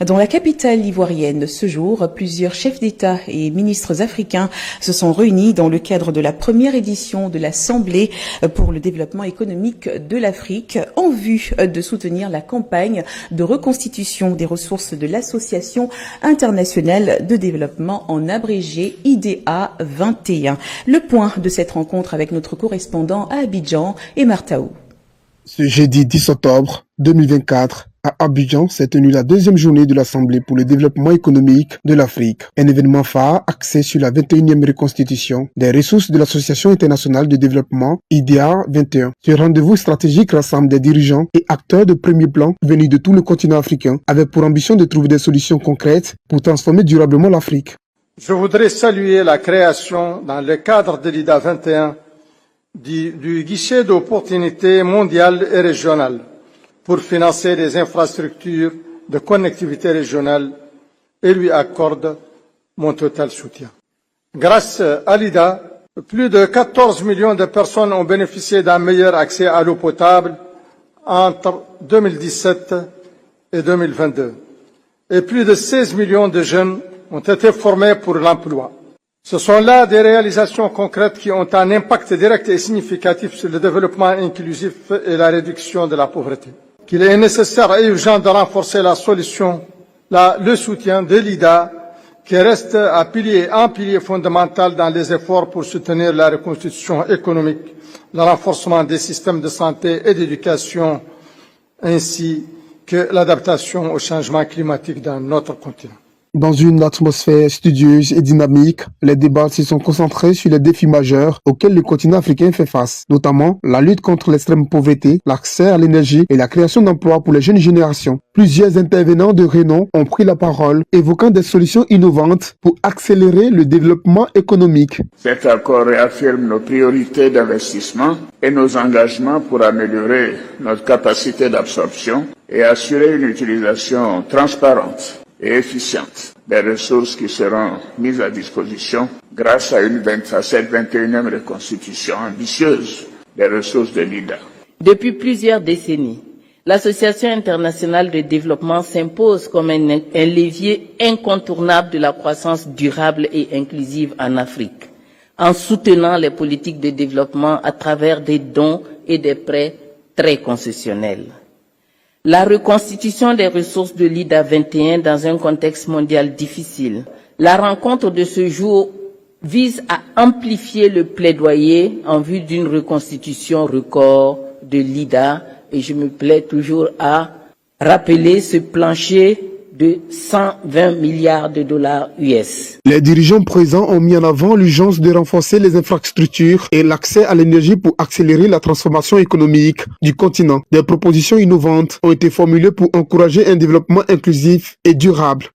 Dans la capitale ivoirienne, ce jour, plusieurs chefs d'État et ministres africains se sont réunis dans le cadre de la première édition de l'Assemblée pour le développement économique de l'Afrique en vue de soutenir la campagne de reconstitution des ressources de l'Association internationale de développement en abrégé IDA 21. Le point de cette rencontre avec notre correspondant à Abidjan et Martaou. Ce jeudi 10 octobre 2024, à Abidjan s'est tenue la deuxième journée de l'Assemblée pour le développement économique de l'Afrique. Un événement phare axé sur la 21e reconstitution des ressources de l'Association internationale de développement IDA 21. Ce rendez-vous stratégique rassemble des dirigeants et acteurs de premier plan venus de tout le continent africain avec pour ambition de trouver des solutions concrètes pour transformer durablement l'Afrique. Je voudrais saluer la création dans le cadre de l'IDA 21 du guichet d'opportunités mondiales et régionales pour financer les infrastructures de connectivité régionale et lui accorde mon total soutien. Grâce à l'IDA, plus de 14 millions de personnes ont bénéficié d'un meilleur accès à l'eau potable entre 2017 et 2022. Et plus de 16 millions de jeunes ont été formés pour l'emploi. Ce sont là des réalisations concrètes qui ont un impact direct et significatif sur le développement inclusif et la réduction de la pauvreté. Qu'il est nécessaire et urgent de renforcer le soutien de l'IDA, qui reste un pilier fondamental dans les efforts pour soutenir la reconstitution économique, le renforcement des systèmes de santé et d'éducation, ainsi que l'adaptation au changement climatique dans notre continent. Dans une atmosphère studieuse et dynamique, les débats se sont concentrés sur les défis majeurs auxquels le continent africain fait face, notamment la lutte contre l'extrême pauvreté, l'accès à l'énergie et la création d'emplois pour les jeunes générations. Plusieurs intervenants de renom ont pris la parole, évoquant des solutions innovantes pour accélérer le développement économique. Cet accord réaffirme nos priorités d'investissement et nos engagements pour améliorer notre capacité d'absorption et assurer une utilisation transparente et efficiente des ressources qui seront mises à disposition grâce à cette 21e reconstitution ambitieuse des ressources de l'IDA. Depuis plusieurs décennies, l'Association internationale de développement s'impose comme un levier incontournable de la croissance durable et inclusive en Afrique, en soutenant les politiques de développement à travers des dons et des prêts très concessionnels. La reconstitution des ressources de l'IDA 21 dans un contexte mondial difficile. La rencontre de ce jour vise à amplifier le plaidoyer en vue d'une reconstitution record de l'IDA et je me plais toujours à rappeler ce plancher de 120 milliards de dollars US. Les dirigeants présents ont mis en avant l'urgence de renforcer les infrastructures et l'accès à l'énergie pour accélérer la transformation économique du continent. Des propositions innovantes ont été formulées pour encourager un développement inclusif et durable.